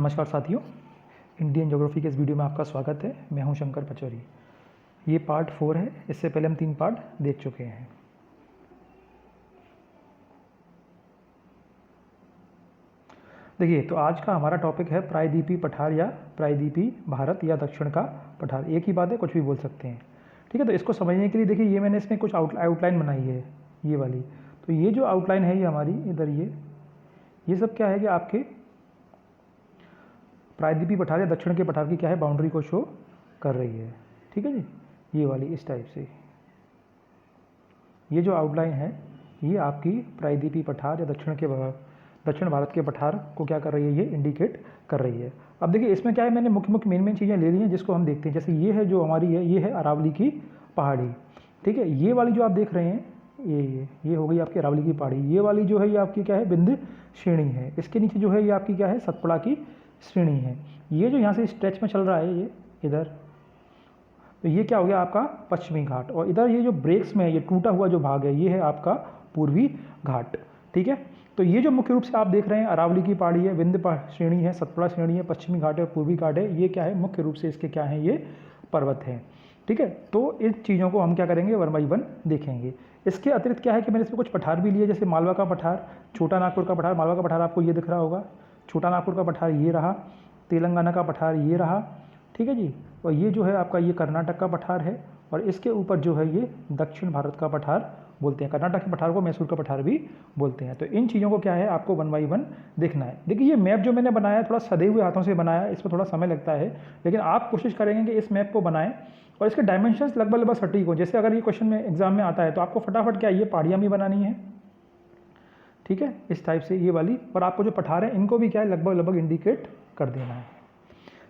नमस्कार साथियों, Indian geography के इस वीडियो में आपका स्वागत है। मैं हूं शंकर पचौरी। ये पार्ट 4 है। इससे पहले हम 3 पार्ट देख चुके हैं। देखिए, तो आज का हमारा टॉपिक है प्रायद्वीपीय पठार या प्रायद्वीपीय भारत या दक्षिण का पठार। एक ही बात है, कुछ भी बोल सकते हैं। ठीक है, तो इसको समझने के लिए देखिए, ये मैंने इसमें कुछ आउटलाइन बनाई है, ये वाली। तो ये जो आउटलाइन है ये हमारी इधर, ये सब क्या है कि आपके प्रायद्वीपीय पठार या दक्षिण के पठार की क्या है, बाउंड्री को शो कर रही है। ठीक है जी, ये वाली इस टाइप से ये जो आउटलाइन है ये आपकी प्रायद्वीपीय पठार या दक्षिण भारत के पठार को क्या कर रही है, ये इंडिकेट कर रही है। अब देखिए, इसमें क्या है, मैंने मुख्य मेन चीज़ें ले ली हैं जिसको हम देखते हैं। जैसे ये है जो हमारी है, ये है अरावली की पहाड़ी। ठीक है, ये वाली जो आप देख रहे हैं, ये हो गई आपकी अरावली की पहाड़ी। ये वाली जो है ये आपकी क्या है, विंध्य श्रेणी है। इसके नीचे जो है ये आपकी क्या है, सतपुड़ा की श्रेणी है। ये जो यहाँ से स्ट्रेच में चल रहा है ये इधर, तो ये क्या हो गया आपका पश्चिमी घाट। और इधर ये जो ब्रेक्स में ये टूटा हुआ जो भाग है ये है आपका पूर्वी घाट। ठीक है, तो ये जो मुख्य रूप से आप देख रहे हैं, अरावली की पहाड़ी है, विंध्य श्रेणी है, सतपुड़ा श्रेणी है, पश्चिमी घाट है, पूर्वी घाट है, ये क्या है मुख्य रूप से इसके क्या है, ये पर्वत हैं। ठीक है, तो इन चीज़ों को हम क्या करेंगे, 1 बाई 1 देखेंगे। इसके अतिरिक्त क्या है कि मैंने इसमें कुछ पठार भी लिए, जैसे मालवा का पठार, छोटा नागपुर का पठार। मालवा का पठार आपको ये दिख रहा होगा, छोटा नागपुर का पठार ये रहा, तेलंगाना का पठार ये रहा। ठीक है जी, और ये जो है आपका ये कर्नाटक का पठार है, और इसके ऊपर जो है ये दक्षिण भारत का पठार बोलते हैं। कर्नाटक के पठार को मैसूर का पठार भी बोलते हैं। तो इन चीज़ों को क्या है आपको 1 बाई 1 देखना है। देखिए, ये मैप जो मैंने बनाया है थोड़ा सदे हुए हाथों से बनाया है, इसमें थोड़ा समय लगता है, लेकिन आप कोशिश करेंगे कि इस मैप को बनाएं और इसके डायमेंशंस लगभग सटीक हो। जैसे अगर ये क्वेश्चन में एग्जाम में आता है तो आपको फटाफट क्या ये पहाड़ियाँ भी बनानी है। ठीक है, इस टाइप से ये वाली, और आपको जो पठार है इनको भी क्या है लगभग इंडिकेट कर देना है।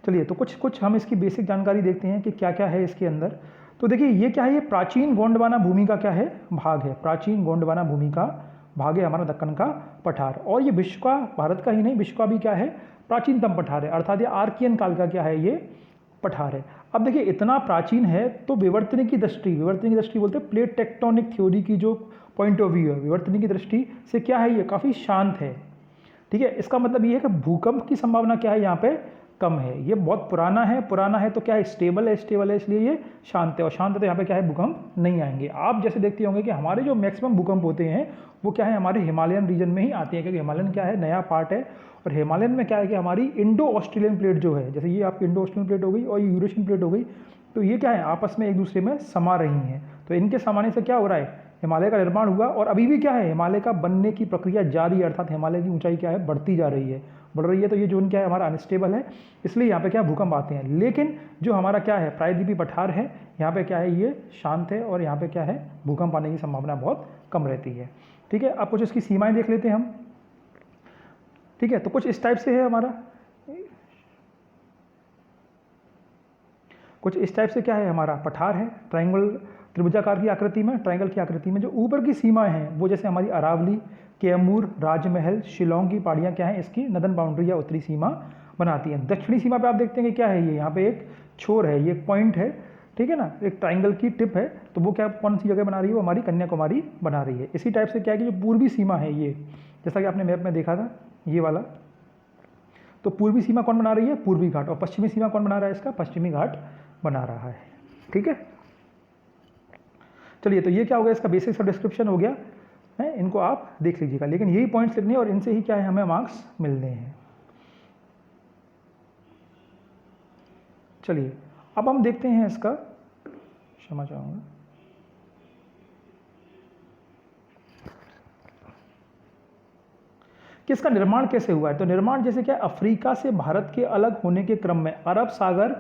चलिए, तो कुछ हम इसकी बेसिक जानकारी देखते हैं कि क्या क्या है इसके अंदर। तो देखिए, ये क्या है, ये प्राचीन गोंडवाना भूमि का क्या है, भाग है। प्राचीन गोंडवाना भूमि का भाग है हमारा दक्कन का पठार। और ये विश्व का, भारत का ही नहीं विश्व का भी क्या है, प्राचीनतम पठार है। अर्थात ये आर्कियन काल का क्या है, ये पठार है। अब देखिए, इतना प्राचीन है तो विवर्तन की दृष्टि बोलते हैं, प्लेट टेक्टोनिक थ्योरी की जो पॉइंट ऑफ व्यू है, विवर्तन की दृष्टि से क्या है, ये काफ़ी शांत है। ठीक है, इसका मतलब ये है कि भूकंप की संभावना क्या है यहाँ पे कम है। ये बहुत पुराना है तो क्या है, स्टेबल है, इसलिए ये शांत है। और शांत है तो यहाँ पे क्या है, भूकंप नहीं आएंगे। आप जैसे देखते होंगे कि हमारे जो मैक्सिमम भूकंप होते हैं वो क्या है, हमारे हिमालयन रीजन में ही आते हैं, क्योंकि हिमालयन क्या है, नया पार्ट है। और हिमालयन में क्या है कि हमारी इंडो ऑस्ट्रेलियन प्लेट जो है, जैसे ये आपकी इंडो ऑस्ट्रेलियन प्लेट हो गई और ये यूरेशियन प्लेट हो गई, तो ये क्या है आपस में एक दूसरे में समा रही हैं। तो इनके समाने से क्या हो रहा है, हिमालय का निर्माण हुआ, और अभी भी क्या है, हिमालय का बनने की प्रक्रिया जारी है। अर्थात हिमालय की ऊंचाई क्या है, बढ़ रही है। तो ये जोन क्या है हमारा अनस्टेबल है, इसलिए यहाँ पे क्या भूकंप आते हैं। लेकिन जो हमारा क्या है प्रायद्वीपीय पठार है, यहाँ पे क्या है, ये शांत है, और यहाँ पे क्या है, भूकंप आने की संभावना बहुत कम रहती है। ठीक है, अब कुछ इसकी सीमाएं देख लेते हैं हम। ठीक है, तो कुछ इस टाइप से है हमारा, कुछ इस टाइप से क्या है हमारा पठार है, त्रिभुजाकार की आकृति में, ट्रायंगल की आकृति में। जो ऊपर की सीमाएं हैं वो जैसे हमारी अरावली, कैमूर, राजमहल, शिलोंग की पहाड़ियाँ क्या है, इसकी नदन बाउंड्री या उत्तरी सीमा बनाती हैं। दक्षिणी सीमा पे आप देखते हैं कि क्या है, ये यहाँ पे एक छोर है, ये एक पॉइंट है। ठीक है ना, एक ट्राइंगल की टिप है, तो वो क्या कौन सी जगह बना रही है, वो हमारी कन्याकुमारी बना रही है। इसी टाइप से क्या है कि जो पूर्वी सीमा है, ये जैसा कि आपने मैप में देखा था ये वाला, तो पूर्वी सीमा कौन बना रही है, पूर्वी घाट। और पश्चिमी सीमा कौन बना रहा है, इसका पश्चिमी घाट बना रहा है। ठीक है, चलिए, तो ये क्या हो गया, इसका बेसिक सा डिस्क्रिप्शन हो गया है, इनको आप देख लीजिएगा। लेकिन यही पॉइंट्स लिखने और इनसे ही क्या है, हमें मार्क्स मिलने हैं। चलिए, अब हम देखते हैं इसका, क्षमा चाहूँगा, कि इसका निर्माण कैसे हुआ है। तो निर्माण जैसे क्या, अफ्रीका से भारत के अलग होने के क्रम में अरब सागर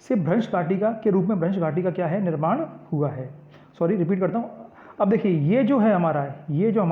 से भ्रंश घाटिका के रूप में भ्रंश घाटिका क्या है, निर्माण हुआ है। सॉरी, रिपीट करता हूँ। अब देखिए, ये जो है हमारा है, ये क्या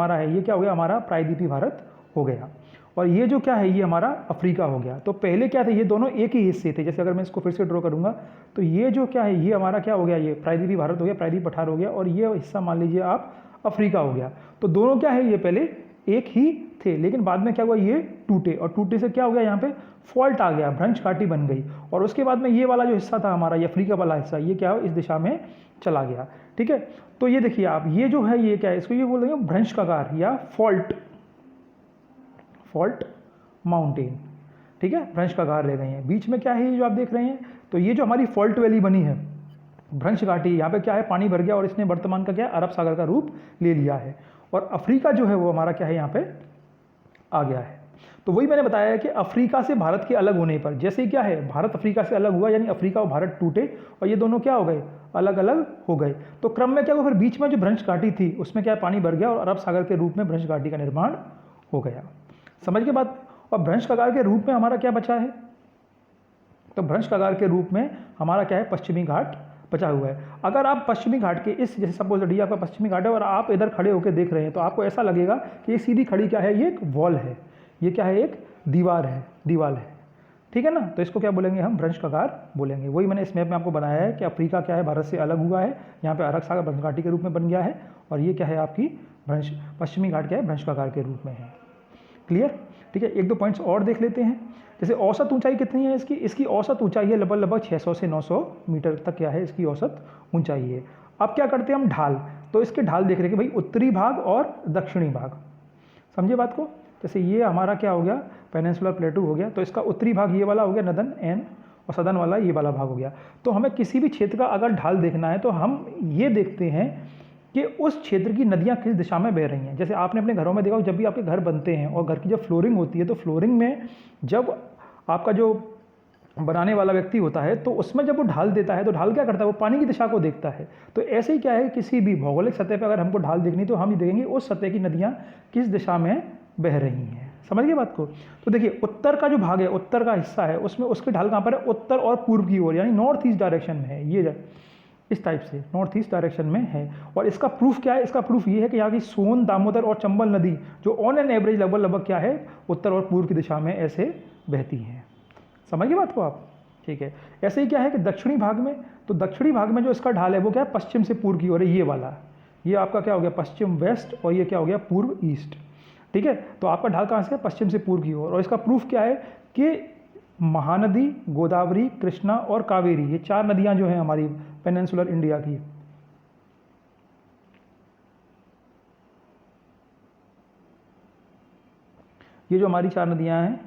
हो गया, हमारा प्रायद्वीपीय भारत हो गया, और ये जो क्या है, ये हमारा अफ्रीका हो गया। तो पहले क्या थे, ये दोनों एक ही हिस्से थे। जैसे अगर मैं इसको फिर से ड्रॉ करूंगा, तो ये जो क्या है, ये हमारा क्या हो गया, ये प्रायद्वीपीय भारत हो गया, प्रायद्वीपीय पठार हो गया, और ये हिस्सा मान लीजिए आप अफ्रीका हो गया। तो दोनों क्या है, ये पहले एक ही थे, लेकिन बाद में क्या हुआ, ये टूटे, और टूटे से क्या हो गया, यहाँ पे फॉल्ट आ गया, भ्रंश घाटी बन गई। और उसके बाद में ये वाला जो हिस्सा था हमारा, ये अफ्रीका वाला हिस्सा, ये क्या हो, इस दिशा में चला गया। ठीक है, तो ये देखिए आप, ये जो है, ये क्या है, इसको ये बोल रहे हैं भ्रंश कगार या फॉल्ट माउंटेन। ठीक है, भ्रंश कगार रह गई हैं। बीच में क्या है ये जो आप देख रहे हैं, तो ये जो हमारी फॉल्ट वैली बनी है भ्रंश घाटी, यहाँ पे क्या है पानी भर गया और इसने वर्तमान का क्या है अरब सागर का रूप ले लिया है, और अफ्रीका जो है वो हमारा क्या है यहाँ पे आ गया है। तो वही मैंने बताया है कि अफ्रीका से भारत के अलग होने पर जैसे ही क्या है भारत अफ्रीका से अलग हुआ, यानी अफ्रीका और भारत टूटे और ये दोनों क्या हो गए अलग अलग हो गए। तो क्रम में क्या हुआ, फिर बीच में जो भ्रंश घाटी थी उसमें क्या है पानी भर गया और अरब सागर के रूप में भ्रंश घाटी का निर्माण हो गया। समझ के बाद, और भ्रंश कगार के रूप में हमारा क्या बचा है, तो भ्रंश कगार के रूप में हमारा क्या है पश्चिमी घाट बचा हुआ है। अगर आप पश्चिमी घाट के इस, जैसे सपोज डी आपका पश्चिमी घाट है और आप इधर खड़े होकर देख रहे हैं तो आपको ऐसा लगेगा कि ये सीधी खड़ी क्या है, ये एक वॉल है, ये क्या है एक दीवार है, दीवार है, ठीक है ना। तो इसको क्या बोलेंगे हम भ्रंश कगार बोलेंगे। वही मैंने इस मैप में आपको बनाया है कि अफ्रीका क्या है भारत से अलग हुआ है, यहाँ पे अरब सागर भ्रंश घाटी के रूप में बन गया है, और ये क्या है आपकी भ्रंश पश्चिमी घाट क्या है भ्रंश कगार के रूप में है। क्लियर, ठीक है। एक दो पॉइंट्स और देख लेते हैं। जैसे औसत ऊंचाई कितनी है इसकी औसत ऊंचाई है लगभग 600 से 900 मीटर तक क्या है इसकी औसत ऊंचाई है। अब क्या करते हैं हम ढाल, तो इसके ढाल देख रहे हैं कि भाई उत्तरी भाग और दक्षिणी भाग, समझे बात को। जैसे ये हमारा क्या हो गया पेनिनसुलर प्लेटू हो गया, तो इसका उत्तरी भाग ये वाला हो गया नदन एन, और सदन वाला ये वाला भाग हो गया। तो हमें किसी भी क्षेत्र का अगर ढाल देखना है तो हम ये देखते हैं कि उस क्षेत्र की नदियाँ किस दिशा में बह रही हैं। जैसे आपने अपने घरों में देखा, जब भी आपके घर बनते हैं और घर की जब फ्लोरिंग होती है तो फ्लोरिंग में जब आपका जो बनाने वाला व्यक्ति होता है तो उसमें जब वो ढाल देता है तो ढाल क्या करता है, वो पानी की दिशा को देखता है। तो ऐसे ही क्या है किसी भी भौगोलिक सतह पर अगर हमको ढाल देखनी तो हम ये देखेंगे उस सतह की नदियाँ किस दिशा में बह रही हैं। समझ गए बात को। तो देखिए उत्तर का जो भाग है, उत्तर का हिस्सा है, उसमें उसकी ढाल कहाँ पर है, उत्तर और पूर्व की ओर, यानी नॉर्थ ईस्ट डायरेक्शन में है। ये इस टाइप से नॉर्थ ईस्ट डायरेक्शन में है। और इसका प्रूफ क्या है, इसका प्रूफ ये है कि यहाँ की सोन, दामोदर और चंबल नदी जो ऑन एन एवरेज लगभग क्या है उत्तर और पूर्व की दिशा में ऐसे बहती हैं। समझ गए बात को आप, ठीक है। ऐसे ही क्या है कि दक्षिणी भाग में, तो दक्षिणी भाग में जो इसका ढाल है वो क्या है पश्चिम से पूर्व की ओर है, ये वाला, ये आपका क्या हो गया पश्चिम वेस्ट, और ये क्या हो गया पूर्व ईस्ट, ठीक है। तो आपका ढाल कहाँ से है पश्चिम से पूर्व की ओर। और इसका प्रूफ क्या है कि महानदी, गोदावरी, कृष्णा और कावेरी, ये 4 नदियां जो हैं हमारी पेनिनसुलर इंडिया की, ये जो हमारी 4 नदियां हैं,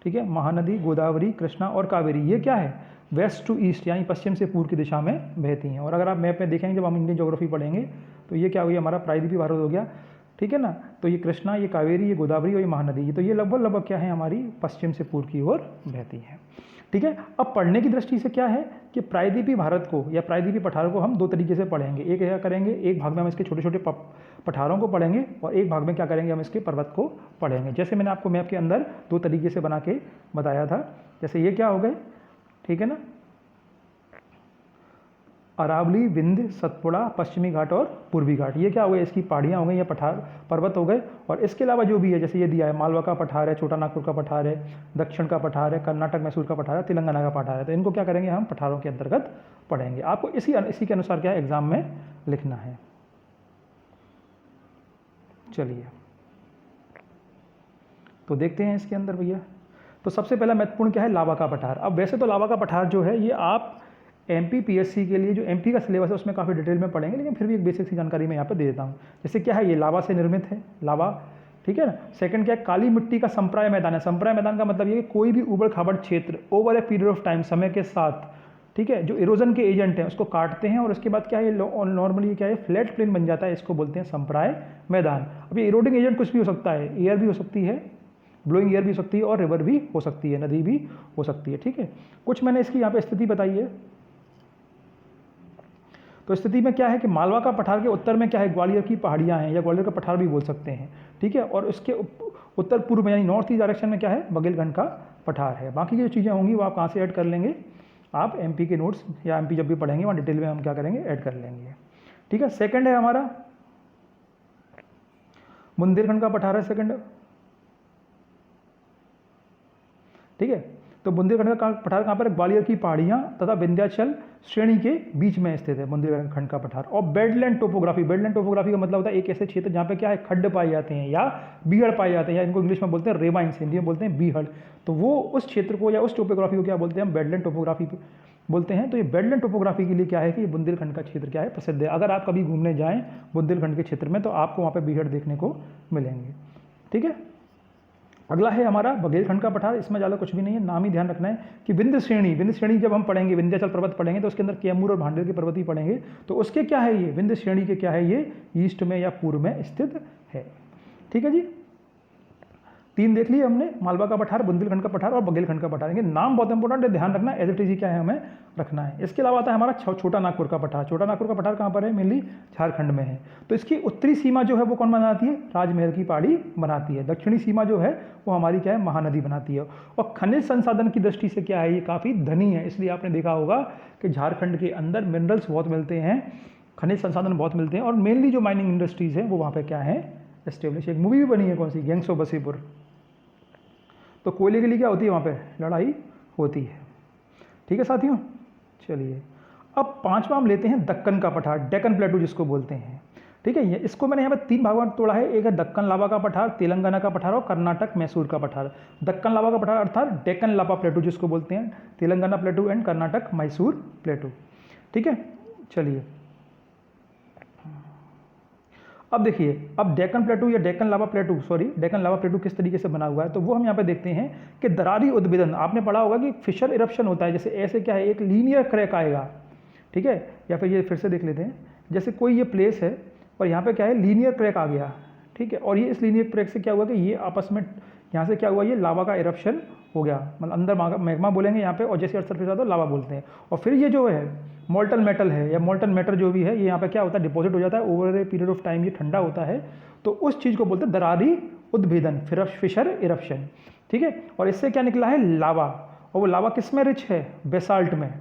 ठीक है, महानदी, गोदावरी, कृष्णा और कावेरी, ये क्या है वेस्ट टू ईस्ट यानी पश्चिम से पूर्व की दिशा में बहती हैं। और अगर आप मैप में देखेंगे जब हम इंडियन ज्योग्राफी पढ़ेंगे तो ये क्या हो गया हमारा प्रायद्वीपीय भारत हो गया, ठीक है ना। तो ये कृष्णा, ये कावेरी, ये गोदावरी और ये महानदी, तो ये लगभग क्या है हमारी पश्चिम से पूर्व की ओर बहती है, ठीक है। अब पढ़ने की दृष्टि से क्या है कि प्रायद्वीपीय भारत को या प्रायद्वीपीय पठारों को हम 2 तरीके से पढ़ेंगे। एक क्या करेंगे, एक भाग में हम इसके छोटे छोटे पठारों को पढ़ेंगे और एक भाग में क्या करेंगे हम इसके पर्वत को पढ़ेंगे। जैसे मैंने आपको मैप के अंदर 2 तरीके से बना के बताया था। जैसे ये क्या हो गए, ठीक है ना, अरावली, विंध्य, सतपुड़ा, पश्चिमी घाट और पूर्वी घाट, ये क्या हो गए इसकी पहाड़ियाँ हो गई या पठार पर्वत हो गए। और इसके अलावा जो भी है जैसे ये दिया है मालवा का पठार है, छोटा नागपुर का पठार है, दक्षिण का पठार है, कर्नाटक मैसूर का पठार है, तेलंगाना का पठार है। तो इनको क्या करेंगे हम पठारों के अंतर्गत पढ़ेंगे। आपको इसी के अनुसार क्या है एग्जाम में लिखना है। चलिए तो देखते हैं इसके अंदर भैया। तो सबसे पहला महत्वपूर्ण क्या है लावा का पठार। अब वैसे तो लावा का पठार जो है ये आप एमपी पीएससी के लिए जो एमपी का सिलेबस है उसमें काफ़ी डिटेल में पढ़ेंगे, लेकिन फिर भी एक बेसिक सी जानकारी मैं यहाँ पे दे देता हूँ। जैसे क्या है ये लावा से निर्मित है, लावा, ठीक है ना। सेकंड क्या है काली मिट्टी का संप्राय मैदान है। संप्राय मैदान का मतलब ये कि कोई भी उबड़ खाबड़ क्षेत्र over a period of time, समय के साथ, ठीक है, जो इरोजन के एजेंट हैं उसको काटते हैं और उसके बाद क्या है नॉर्मली क्या है फ्लैट प्लेन बन जाता है, इसको बोलते हैं संप्राय मैदान। अब ये इरोडिंग एजेंट कुछ भी हो सकता है, एयर भी हो सकती है, ब्लोइंग एयर भी हो सकती है और रिवर भी हो सकती है, नदी भी हो सकती है, ठीक है। कुछ मैंने इसकी यहाँ पे स्थिति बताई है। तो स्थिति में क्या है कि मालवा का पठार के उत्तर में क्या है ग्वालियर की पहाड़ियाँ हैं या ग्वालियर का पठार भी बोल सकते हैं, ठीक है। और उसके उत्तर पूर्व में यानी नॉर्थ ईस्ट डायरेक्शन में क्या है बघेलखंड का पठार है। बाकी की जो चीज़ें होंगी वो आप कहाँ से ऐड कर लेंगे, आप एमपी के नोट्स या एमपी जब भी पढ़ेंगे वहाँ डिटेल में हम क्या करेंगे ऐड कर लेंगे, ठीक है। सेकंड है हमारा बुंदेलखंड का पठार है सेकंड, ठीक है। तो बुंदेलखंड का पठार कहाँ पर, ग्वालियर की पहाड़ियाँ तथा विंध्याचल श्रेणी के बीच में स्थित है बुंदेलखंड का पठार। और बेडलैंड टोपोग्राफी, बेडलैंड टोपोग्राफी का मतलब होता है एक ऐसे क्षेत्र जहाँ पे क्या है खड्ड पाए जाते हैं या बीहड़ पाए जाते हैं, या इनको इंग्लिश में बोलते हैं रेवाइंस, हिंदी में बोलते हैं बीहड़। तो वो उस क्षेत्र को या उस टोपोग्राफी को क्या बोलते हैं हम बेडलैंड टोपोग्राफी बोलते हैं। तो ये बेडलैंड टोपोग्राफी के लिए क्या है कि ये बुंदेलखंड का क्षेत्र क्या है प्रसिद्ध है। अगर आप कभी घूमने जाएँ बुंदेलखंड के क्षेत्र में तो आपको वहाँ पर बीहड़ देखने को मिलेंगे, ठीक है। अगला है हमारा बघेलखंड का पठार। इसमें ज़्यादा कुछ भी नहीं है, नाम ही ध्यान रखना है कि विंध्य श्रेणी जब हम पढ़ेंगे, विंध्याचल पर्वत पढ़ेंगे तो उसके अंदर कैमूर और भांडेर के पर्वत ही पढ़ेंगे। तो उसके क्या है, ये विंध्य श्रेणी के क्या है, ये ईस्ट में या पूर्व में स्थित है। ठीक है जी, 3 देख लिए हमने, मालवा का पठार, बुंदेलखंड का पठार और बघेलखंड का पठार। नाम बहुत इंपॉर्टेंट है, ध्यान रखना, एज इट इज क्या है हमें रखना है। इसके अलावा आता है हमारा छोटा नागपुर का पठार। छोटा नागपुर का पठार कहाँ पर है, मेनली झारखंड में है। तो इसकी उत्तरी सीमा जो है वो कौन बनाती है, राजमहल की पहाड़ी बनाती है। दक्षिणी सीमा जो है वो हमारी क्या है, महानदी बनाती है। और खनिज संसाधन की दृष्टि से क्या है, ये काफ़ी धनी है। इसलिए आपने देखा होगा कि झारखंड के अंदर मिनरल्स बहुत मिलते हैं, खनिज संसाधन बहुत मिलते हैं, और मेनली जो माइनिंग इंडस्ट्रीज है वो वहाँ पर क्या है, एस्टेब्लिश। एक मूवी भी बनी है, कौन सी, गैंग्स ऑफ वसीपुर। तो कोयले के लिए क्या होती है, वहाँ पे लड़ाई होती है। ठीक है साथियों, चलिए अब 5वां हम लेते हैं दक्कन का पठार, डेक्कन प्लेटू जिसको बोलते हैं। ठीक है, ये इसको मैंने यहाँ पे 3 भागों में तोड़ा है। एक है दक्कन लावा का पठार, तेलंगाना का पठार और कर्नाटक मैसूर का पठार। दक्कन लावा का पठार अर्थात डेक्कन लावा प्लेटू जिसको बोलते हैं, तेलंगाना प्लेटू एंड कर्नाटक मैसूर प्लेटू। ठीक है, चलिए अब देखिए, अब डेक्कन प्लेटू या डेक्कन लावा प्लेटू किस तरीके से बना हुआ है, तो वो हम यहाँ पे देखते हैं कि दरारी उद्भेदन। आपने पढ़ा होगा कि फिशर इरप्शन होता है, जैसे ऐसे क्या है, एक लीनियर क्रैक आएगा। ठीक है, या फिर ये फिर से देख लेते हैं, जैसे कोई ये प्लेस है और यहाँ पे क्या है, लीनियर क्रैक आ गया। ठीक है, और ये इस लीनियर क्रैक से क्या हुआ कि ये आपस में यहाँ से क्या हुआ, ये लावा का इरप्शन हो गया, मतलब अंदर मैग्मा बोलेंगे यहाँ पे, और जैसे अर्थ सरफेस आता है लावा बोलते हैं। और फिर ये जो है मोल्टन मेटल है या मोल्टन मैटर जो भी है, ये यहाँ पे क्या होता है, डिपॉजिट हो जाता है over a period of time, ये ठंडा होता है। तो उस चीज़ को बोलते हैं दरारी उद्भेदन, फिशर इरप्शन। ठीक है, और इससे क्या निकला है, लावा। और वो लावा किस में रिच है, बेसाल्ट में।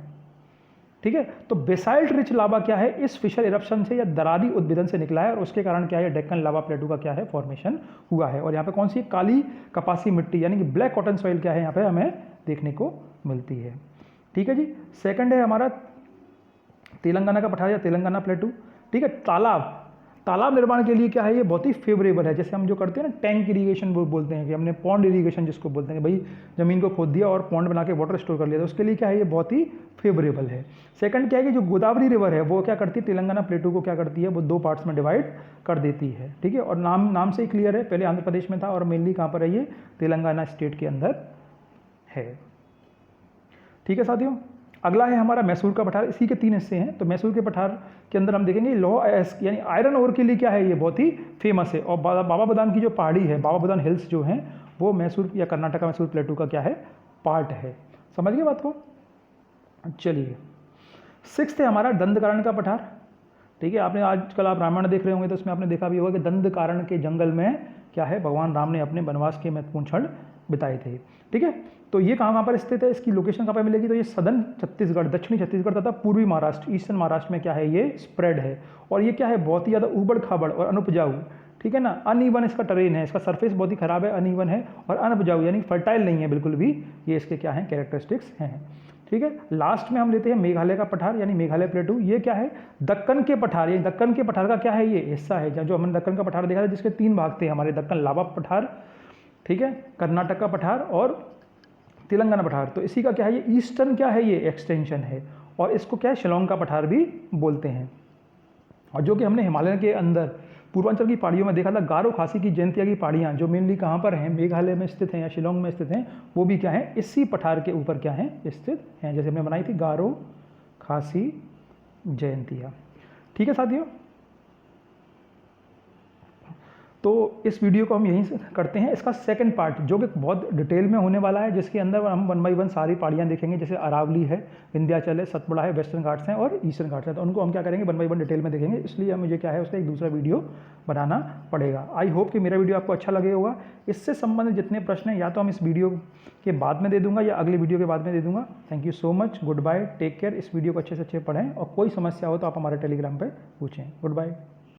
ठीक है, तो बेसाल्ट रिच लावा क्या है, इस फिशर इरप्शन से या दरारी उद्भेदन से निकला है, और उसके कारण क्या है, डेक्कन लावा प्लेटू का क्या है, फॉर्मेशन हुआ है। और यहाँ पे कौन सी, काली कपासी मिट्टी यानी कि ब्लैक कॉटन सॉइल क्या है, यहाँ पे हमें देखने को मिलती है। ठीक है जी, सेकंड है हमारा तेलंगाना का पठार या तेलंगाना प्लेटू। ठीक है, तालाब निर्माण के लिए क्या है, ये बहुत ही फेवरेबल है। जैसे हम जो करते हैं ना, टैंक इरीगेशन बोलते हैं, कि हमने पॉन्ड इरीगेशन जिसको बोलते हैं, भाई ज़मीन को खोद दिया और पॉन्ड बना के वाटर स्टोर कर लिया, तो उसके लिए क्या है, ये बहुत ही फेवरेबल है। सेकंड क्या है कि जो गोदावरी रिवर है वो क्या करती है, तेलंगाना प्लेटू को क्या करती है, वो 2 पार्ट्स में डिवाइड कर देती है। ठीक है, और नाम से ही क्लियर है, पहले आंध्र प्रदेश में था और मेनली कहाँ पर है, ये तेलंगाना स्टेट के अंदर है। ठीक है साथियों, अगला है हमारा मैसूर का पठार। इसी के 3 हिस्से हैं। तो मैसूर के पठार के अंदर हम देखेंगे लौह यानी आयरन ओर के लिए क्या है, ये बहुत ही फेमस है। और बाबा बुदान की जो पहाड़ी है, बाबा बुदान हिल्स जो हैं, वो मैसूर या कर्नाटक का मैसूर प्लेटू का क्या है, पार्ट है। समझ गए बात को। चलिए 6th है हमारा दंडकारण्य का पठार। ठीक है, आपने आजकल आप रामायण देख रहे होंगे तो उसमें आपने देखा भी होगा कि दंडकारण्य के जंगल में क्या है, भगवान राम ने अपने वनवास के महत्वपूर्ण क्षण बिताए थे। ठीक है, तो ये कहाँ पर स्थित है, इसकी लोकेशन कहाँ पर मिलेगी, तो ये सदर्न छत्तीसगढ़, दक्षिणी छत्तीसगढ़ तथा पूर्वी महाराष्ट्र, ईस्टर्न महाराष्ट्र में क्या है, ये स्प्रेड है। और ये क्या है, बहुत ही ज़्यादा उबड़ खाबड़ और अनुपजाऊ। ठीक है ना, अनइवन इसका टरेन है, इसका सरफेस बहुत ही खराब है, अनइवन है और अनउपजाऊ यानी फर्टाइल नहीं है बिल्कुल भी। ये इसके क्या है, कैरेक्टरिस्टिक्स हैं। ठीक है, लास्ट में हम लेते हैं मेघालय का पठार यानी मेघालय प्लेटू। ये क्या है, दक्कन के पठार, ये दक्कन के पठार का क्या है, ये हिस्सा है। जो हमने दक्कन का पठार देखा था जिसके 3 भाग थे हमारे, दक्कन लावा पठार, ठीक है, कर्नाटक का पठार और तेलंगाना पठार। तो इसी का क्या है, ये ईस्टर्न क्या है, ये एक्सटेंशन है। और इसको क्या है, शिलोंग का पठार भी बोलते हैं। और जो कि हमने हिमालय के अंदर पूर्वांचल की पहाड़ियों में देखा था, गारो खासी की जयंतिया की पहाड़ियाँ जो मेनली कहाँ पर हैं, मेघालय में स्थित हैं या शिलोंग में स्थित हैं, वो भी क्या है, इसी पठार के ऊपर क्या है, स्थित हैं। जैसे हमने बनाई थी गारो खासी जयंतिया। ठीक है साथियों, तो इस वीडियो को हम यहीं से करते हैं। इसका सेकंड पार्ट जो कि बहुत डिटेल में होने वाला है, जिसके अंदर हम 1 बाय 1 सारी पहाड़ियाँ देखेंगे। जैसे अरावली है, विंध्याचल है, सतपुड़ा है, वेस्टर्न घाट्स हैं और ईस्टर्न घाट्स हैं। तो उनको हम क्या करेंगे, 1 बाय 1 डिटेल में देखेंगे। इसलिए मुझे क्या है, उसका एक दूसरा वीडियो बनाना पड़ेगा। आई होप कि मेरा वीडियो आपको अच्छा लगे होगा। इससे संबंधित जितने प्रश्न हैं या तो हम इस वीडियो के बाद में दे दूंगा या अगले वीडियो के बाद में दे दूंगा। Thank you so much, good bye, take care. इस वीडियो को अच्छे से अच्छे पढ़ें और कोई समस्या हो तो आप हमारे टेलीग्राम पर पूछें। Good bye.